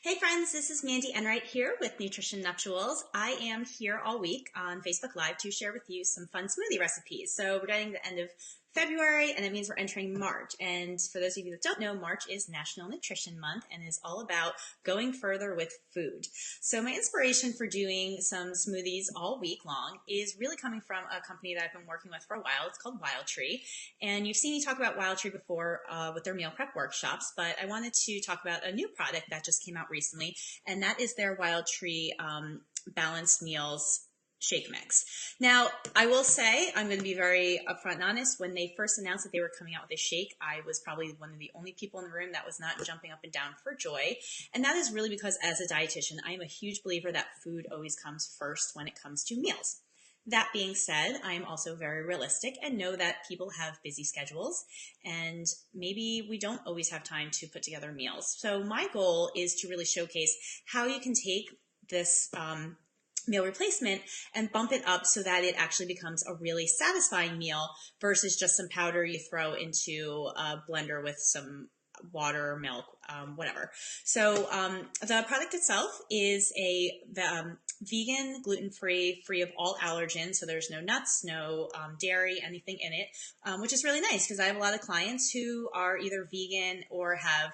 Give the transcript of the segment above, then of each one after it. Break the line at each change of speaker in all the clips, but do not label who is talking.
Hey friends, this is Mandy Enright here with Nutrition Nuptials. I am here all week on Facebook Live to share with you some fun smoothie recipes. So we're getting to the end of February and it means we're entering March. And for those of you that don't know, March is National Nutrition Month and is all about going further with food. So my inspiration for doing some smoothies all week long is really coming from a company that I've been working with for a while. It's called Wildtree. And you've seen me talk about Wildtree before with their meal prep workshops, but I wanted to talk about a new product that just came out recently, and that is their Wildtree Balanced Meals Shake Mix. Now, I will say, I'm going to be very upfront and honest, when they first announced that they were coming out with a shake, I was probably one of the only people in the room that was not jumping up and down for joy. And that is really because as a dietitian, I am a huge believer that food always comes first when it comes to meals. That being said, I am also very realistic and know that people have busy schedules and maybe we don't always have time to put together meals. So my goal is to really showcase how you can take this meal replacement and bump it up so that it actually becomes a really satisfying meal versus just some powder you throw into a blender with some water, milk, whatever. So the product itself is a vegan, gluten-free, free of all allergens. So there's no nuts, no dairy, anything in it, which is really nice because I have a lot of clients who are either vegan or have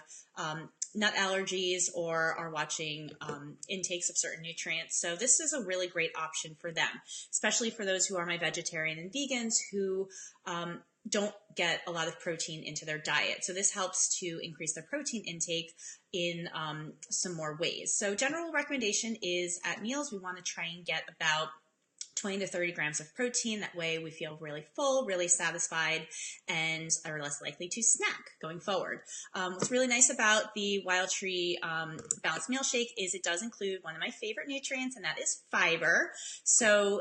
nut allergies or are watching intakes of certain nutrients. So this is a really great option for them, especially for those who are my vegetarian and vegans who don't get a lot of protein into their diet. So this helps to increase their protein intake in some more ways. So general recommendation is at meals, we want to try and get about 20 to 30 grams of protein. That way we feel really full, really satisfied, and are less likely to snack going forward. What's really nice about the Wildtree Balanced Meal Shake is it does include one of my favorite nutrients, and that is fiber. So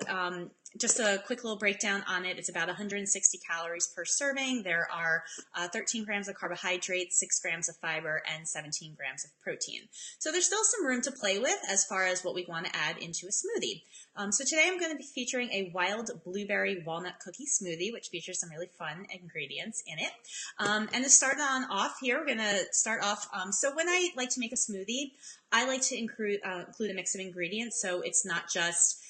just a quick little breakdown on it. It's about 160 calories per serving. There are 13 grams of carbohydrates, 6 grams of fiber, and 17 grams of protein. So there's still some room to play with as far as what we want to add into a smoothie. So today I'm going to be featuring a wild blueberry walnut cookie smoothie, which features some really fun ingredients in it. And to start on off here, we're going to start off, so when I like to make a smoothie, I like to include a mix of ingredients. So it's not just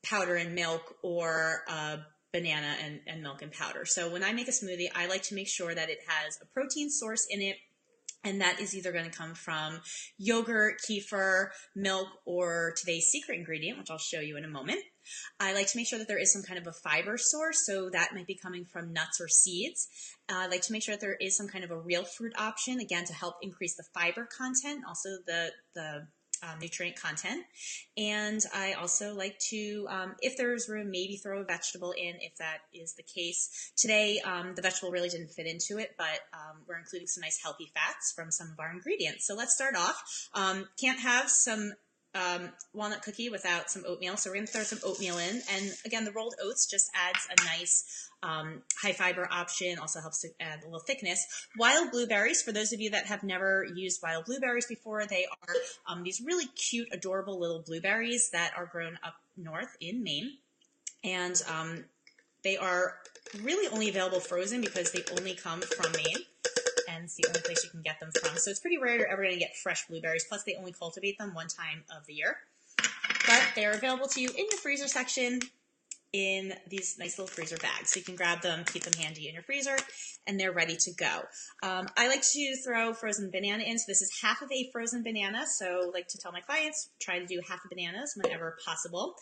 powder and milk or banana and milk and powder. So when I make a smoothie, I like to make sure that it has a protein source in it, and that is either going to come from yogurt, kefir, milk, or today's secret ingredient, which I'll show you in a moment. I like to make sure that there is some kind of a fiber source, so that might be coming from nuts or seeds. I like to make sure that there is some kind of a real fruit option, again, to help increase the fiber content, also the nutrient content. And I also like to, if there's room, maybe throw a vegetable in if that is the case. Today, the vegetable really didn't fit into it, but we're including some nice healthy fats from some of our ingredients. So let's start off. Can't have some walnut cookie without some oatmeal, so we're going to throw some oatmeal in. And again, the rolled oats just adds a nice high fiber option, also helps to add a little thickness. Wild blueberries, for those of you that have never used wild blueberries before, they are these really cute, adorable little blueberries that are grown up north in Maine. And they are really only available frozen because they only come from Maine. And it's the only place you can get them from. So it's pretty rare you're ever going to get fresh blueberries. Plus, they only cultivate them one time of the year. But they're available to you in your freezer section in these nice little freezer bags. So you can grab them, keep them handy in your freezer, and they're ready to go. I like to throw frozen banana in. So this is half of a frozen banana. So I like to tell my clients, try to do half of bananas whenever possible.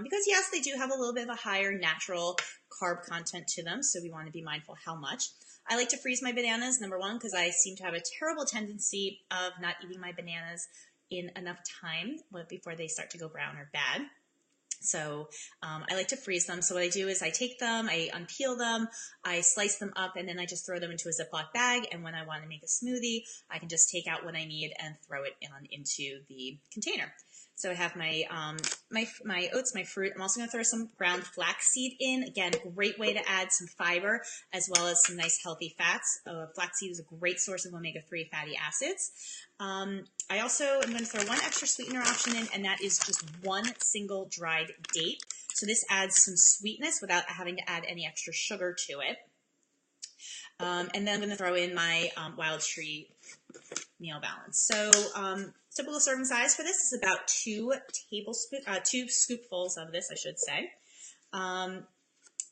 Because yes, they do have a little bit of a higher natural carb content to them. So we want to be mindful how much. I like to freeze my bananas, number one, because I seem to have a terrible tendency of not eating my bananas in enough time before they start to go brown or bad. So I like to freeze them. So what I do is I take them, I unpeel them, I slice them up, and then I just throw them into a Ziploc bag. And when I want to make a smoothie, I can just take out what I need and throw it on into the container. So I have my my oats, my fruit. I'm also going to throw some ground flaxseed in. Again, great way to add some fiber as well as some nice healthy fats. Flaxseed is a great source of omega-3 fatty acids. I also am going to throw one extra sweetener option in, and that is just one single dried date. So this adds some sweetness without having to add any extra sugar to it. And then I'm going to throw in my Wildtree meal balance. So Typical serving size for this is about 2 scoopfuls of this, I should say.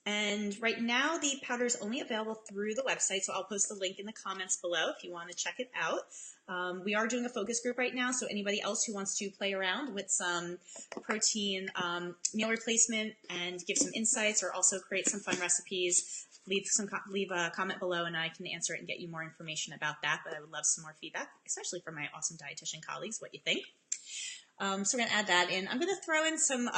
And right now the powder is only available through the website, so I'll post the link in the comments below if you want to check it out. We are doing a focus group right now, so anybody else who wants to play around with some protein meal replacement and give some insights or also create some fun recipes, leave a comment below and I can answer it and get you more information about that. But I would love some more feedback, especially from my awesome dietitian colleagues, what you think. So we're going to add that in. I'm going to throw in some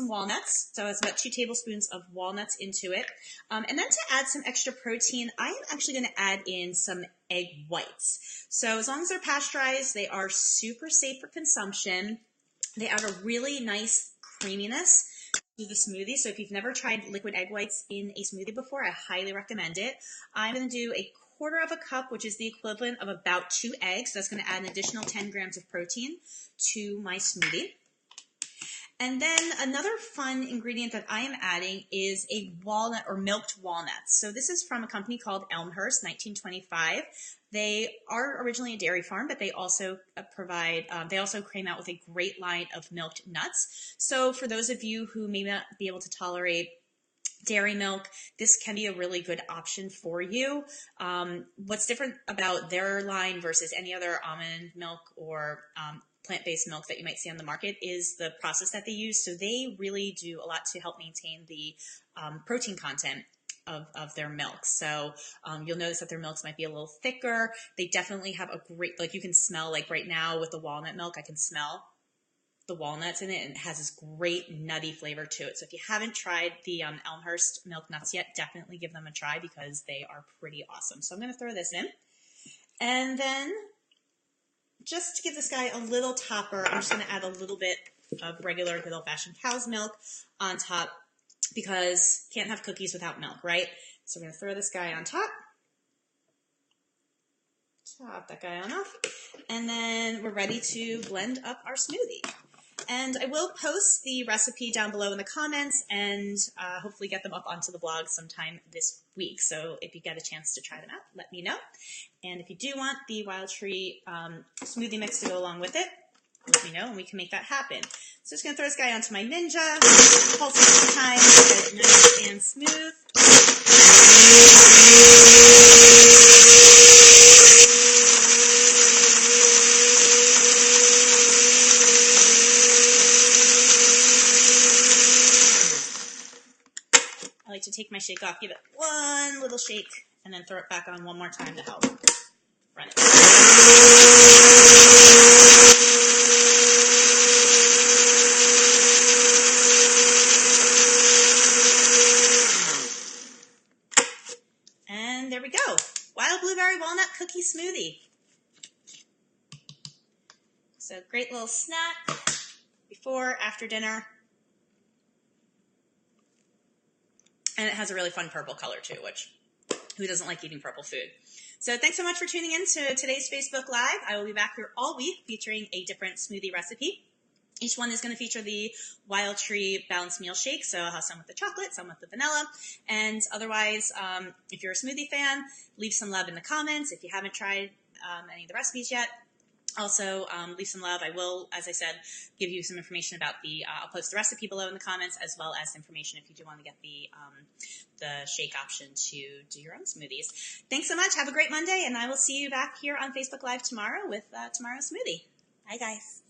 walnuts. So it's about 2 tablespoons of walnuts into it. And then to add some extra protein, I am actually going to add in some egg whites. So as long as they're pasteurized, they are super safe for consumption. They add a really nice creaminess to the smoothie. So if you've never tried liquid egg whites in a smoothie before, I highly recommend it. I'm going to do a 1/4 cup, which is the equivalent of about 2 eggs. So that's going to add an additional 10 grams of protein to my smoothie. And then another fun ingredient that I am adding is a walnut or milked walnuts. So this is from a company called Elmhurst, 1925. They are originally a dairy farm, but they also came out with a great line of milked nuts. So for those of you who may not be able to tolerate dairy milk, this can be a really good option for you. What's different about their line versus any other almond milk or plant-based milk that you might see on the market is the process that they use. So they really do a lot to help maintain the protein content of their milk. So you'll notice that their milks might be a little thicker. They definitely have a great, like you can smell, like right now with the walnut milk, I can smell the walnuts in it, and it has this great nutty flavor to it. So if you haven't tried the Elmhurst milk nuts yet, definitely give them a try because they are pretty awesome. So I'm going to throw this in. And then just to give this guy a little topper, I'm just going to add a little bit of regular good old-fashioned cow's milk on top because can't have cookies without milk, right? So we're going to throw this guy on top. Top that guy on off. And then we're ready to blend up our smoothie. And I will post the recipe down below in the comments and hopefully get them up onto the blog sometime this week. So if you get a chance to try them out, let me know. And if you do want the Wildtree smoothie mix to go along with it, let me know and we can make that happen. So just going to throw this guy onto my Ninja, pulse it 2 times, get it nice and smooth. I like to take my shake off, give it one little shake, and then throw it back on one more time to help run it. And there we go. Wild blueberry walnut cookie smoothie. So great little snack before, after dinner. And it has a really fun purple color too, which who doesn't like eating purple food? So thanks so much for tuning in to today's Facebook Live. I will be back here all week featuring a different smoothie recipe. Each one is going to feature the Wildtree Balanced Meal Shake. So I'll have some with the chocolate, some with the vanilla. And otherwise, if you're a smoothie fan, leave some love in the comments. If you haven't tried any of the recipes yet, also, leave some love. I will, as I said, give you some information about I'll post the recipe below in the comments, as well as information if you do want to get the shake option to do your own smoothies. Thanks so much. Have a great Monday, and I will see you back here on Facebook Live tomorrow with tomorrow's smoothie. Bye, guys.